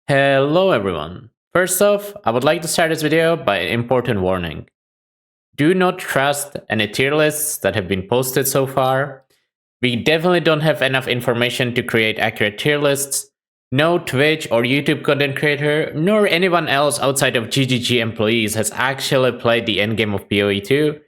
Hello everyone. First off, I would like to start this video by an important warning. Do not trust any tier lists that have been posted so far. We definitely don't have enough information to create accurate tier lists. No Twitch or YouTube content creator, nor anyone else outside of GGG employees has actually played the endgame of PoE2.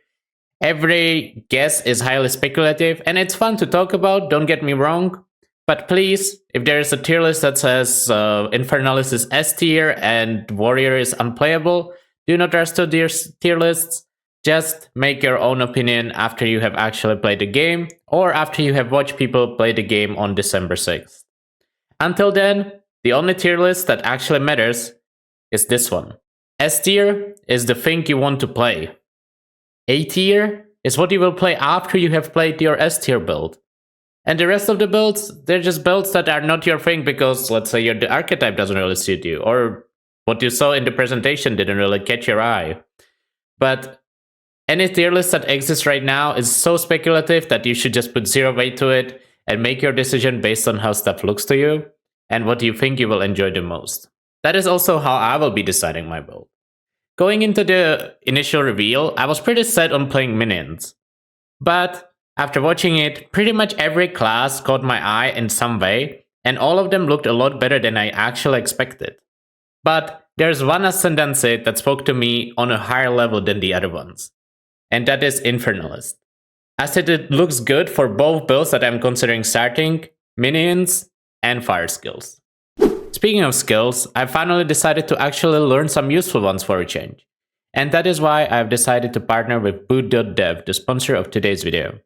Every guess is highly speculative, and it's fun to talk about, don't get me wrong. But please, if there is a tier list that says Infernalist is S tier and Warrior is unplayable, do not trust to these tier lists. Just make your own opinion after you have actually played the game, or after you have watched people play the game on December 6th. Until then, the only tier list that actually matters is this one. S tier is the thing you want to play. A tier is what you will play after you have played your S tier build. And the rest of the builds, they're just builds that are not your thing because, let's say, the archetype doesn't really suit you, or what you saw in the presentation didn't really catch your eye. But any tier list that exists right now is so speculative that you should just put zero weight to it and make your decision based on how stuff looks to you and what you think you will enjoy the most. That is also how I will be deciding my build. Going into the initial reveal, I was pretty set on playing minions. But after watching it, pretty much every class caught my eye in some way, and all of them looked a lot better than I actually expected. But there's one ascendancy that spoke to me on a higher level than the other ones, and that is Infernalist. I said it looks good for both builds that I'm considering starting, minions and fire skills. Speaking of skills, I finally decided to actually learn some useful ones for a change. And that is why I've decided to partner with Boot.dev, the sponsor of today's video.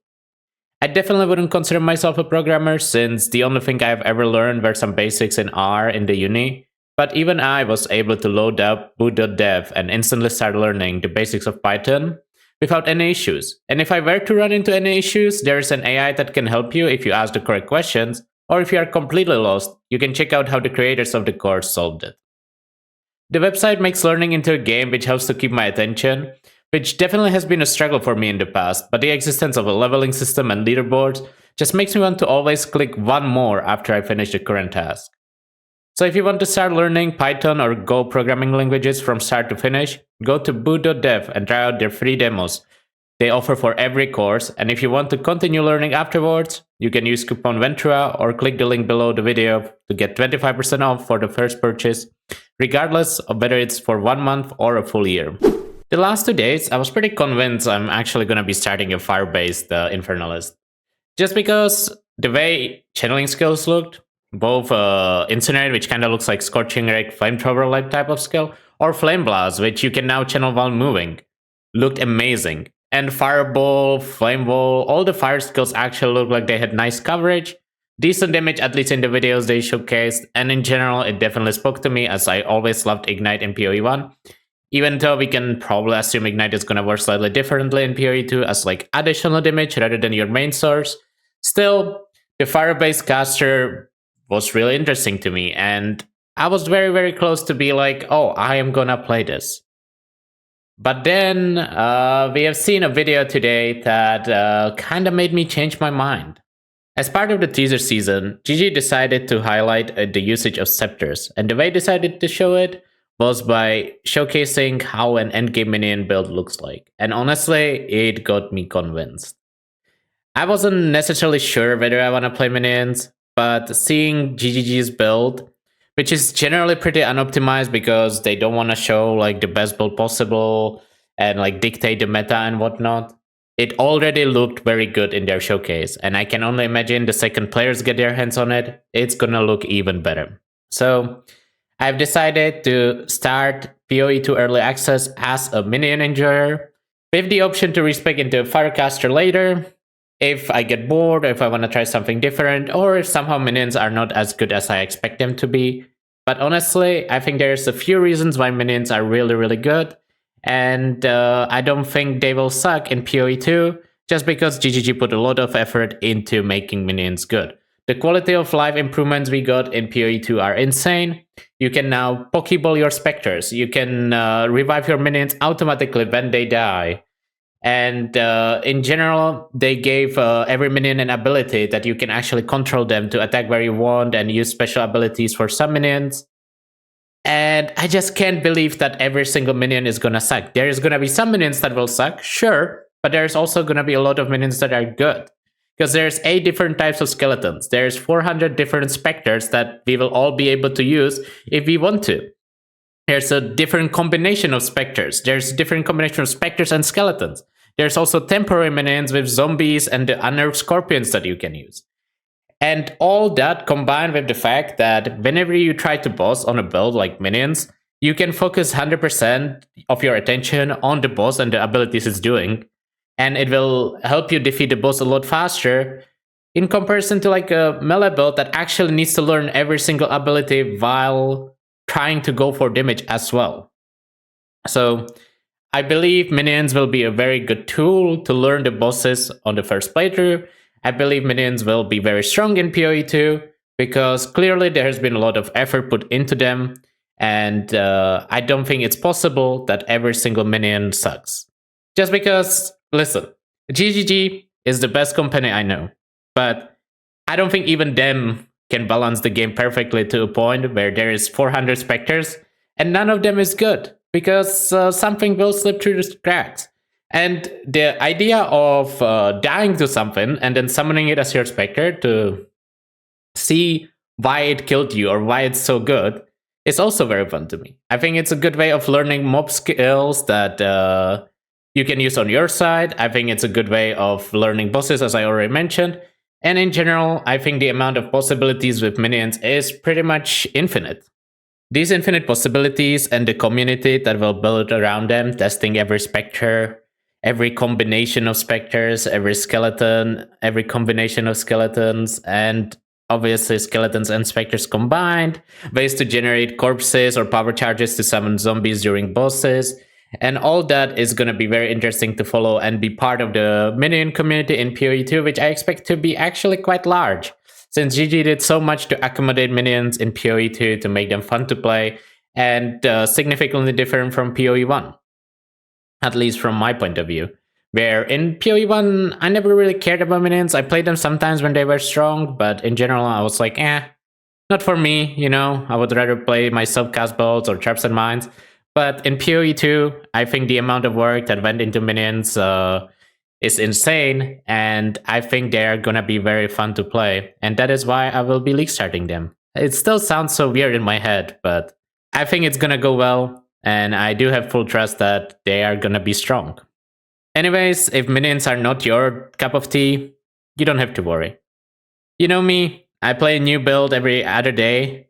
I definitely wouldn't consider myself a programmer since the only thing I've ever learned were some basics in R in the uni, but even I was able to load up Boot.dev and instantly start learning the basics of Python without any issues. And if I were to run into any issues, there's an AI that can help you if you ask the correct questions, or if you are completely lost, you can check out how the creators of the course solved it. The website makes learning into a game which helps to keep my attention, which definitely has been a struggle for me in the past, but the existence of a leveling system and leaderboards just makes me want to always click one more after I finish the current task. So if you want to start learning Python or Go programming languages from start to finish, go to boot.dev and try out their free demos they offer for every course, and if you want to continue learning afterwards, you can use coupon Ventrua or click the link below the video to get 25% off for the first purchase, regardless of whether it's for 1 month or a full year. The last 2 days, I was pretty convinced I'm actually going to be starting a fire-based Infernalist. Just because the way channeling skills looked, both Incinerate, which kind of looks like Scorching Ray, Flamethrower-like type of skill, or Flame Blast, which you can now channel while moving, looked amazing. And Fireball, Flame Wall, all the fire skills actually look like they had nice coverage, decent damage at least in the videos they showcased, and in general it definitely spoke to me as I always loved Ignite in PoE1. Even though we can probably assume Ignite is going to work slightly differently in PoE2 as like additional damage rather than your main source, still, the fire-based caster was really interesting to me, and I was very, very close to be like, oh, I am gonna play this. But then we have seen a video today that kind of made me change my mind. As part of the teaser season, GG decided to highlight the usage of Scepters, and the way they decided to show it was by showcasing how an endgame minion build looks like. And honestly, it got me convinced. I wasn't necessarily sure whether I want to play minions, but seeing GGG's build, which is generally pretty unoptimized because they don't want to show like the best build possible and like dictate the meta and whatnot, it already looked very good in their showcase, and I can only imagine the second players get their hands on it, it's gonna look even better. So I've decided to start PoE2 Early Access as a Minion Enjoyer, with the option to respec into a Firecaster later, if I get bored, or if I want to try something different, or if somehow minions are not as good as I expect them to be. But honestly, I think there's a few reasons why minions are really, really good, and I don't think they will suck in PoE2, just because GGG put a lot of effort into making minions good. The quality of life improvements we got in PoE2 are insane. You can now Pokeball your Specters, you can revive your minions automatically when they die. And in general, they gave every minion an ability that you can actually control them to attack where you want and use special abilities for some minions. And I just can't believe that every single minion is gonna suck. There's gonna be some minions that will suck, sure, but there's also gonna be a lot of minions that are good. Because there's 8 different types of skeletons. There's 400 different specters that we will all be able to use if we want to. There's a different combination of specters. There's a different combination of specters and skeletons. There's also temporary minions with zombies and the unnerved scorpions that you can use. And all that combined with the fact that whenever you try to boss on a build like minions, you can focus 100% of your attention on the boss and the abilities it's doing. And it will help you defeat the boss a lot faster in comparison to like a melee build that actually needs to learn every single ability while trying to go for damage as well. So I believe minions will be a very good tool to learn the bosses on the first playthrough. I believe minions will be very strong in PoE2 because clearly there has been a lot of effort put into them, and I don't think it's possible that every single minion sucks. Just because, listen, GGG is the best company I know, but I don't think even them can balance the game perfectly to a point where there is 400 specters and none of them is good because something will slip through the cracks. And the idea of dying to something and then summoning it as your specter to see why it killed you or why it's so good is also very fun to me. I think it's a good way of learning mob skills that you can use on your side. I think it's a good way of learning bosses, as I already mentioned. And in general, I think the amount of possibilities with minions is pretty much infinite. These infinite possibilities and the community that will build around them, testing every specter, every combination of specters, every skeleton, every combination of skeletons, and obviously skeletons and specters combined, ways to generate corpses or power charges to summon zombies during bosses, and all that is going to be very interesting to follow and be part of the minion community in PoE2, which I expect to be actually quite large, since GG did so much to accommodate minions in PoE2 to make them fun to play and significantly different from PoE1, at least from my point of view. Where in PoE1, I never really cared about minions. I played them sometimes when they were strong, but in general, I was like, not for me, you know? I would rather play my self-cast builds or traps and mines. But in PoE2, I think the amount of work that went into minions is insane, and I think they are gonna be very fun to play, and that is why I will be league starting them. It still sounds so weird in my head, but I think it's gonna go well, and I do have full trust that they are gonna be strong. Anyways, if minions are not your cup of tea, you don't have to worry. You know me, I play a new build every other day.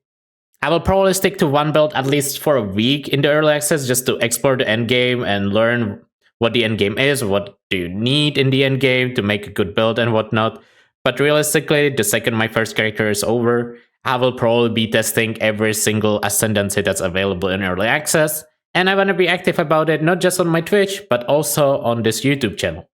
I will probably stick to one build at least for a week in the early access just to explore the endgame and learn what the endgame is, what do you need in the endgame to make a good build and whatnot. But realistically, the second my first character is over, I will probably be testing every single ascendancy that's available in early access. And I want to be active about it, not just on my Twitch, but also on this YouTube channel.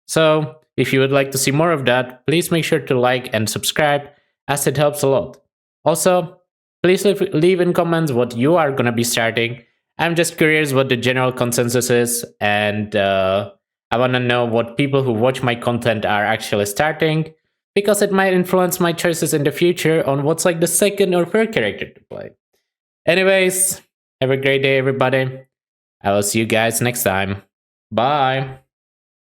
So if you would like to see more of that, please make sure to like and subscribe, as it helps a lot. Also, please leave in comments what you are going to be starting. I'm just curious what the general consensus is, and I want to know what people who watch my content are actually starting, because it might influence my choices in the future on what's like the second or third character to play. Anyways, have a great day, everybody. I will see you guys next time. Bye.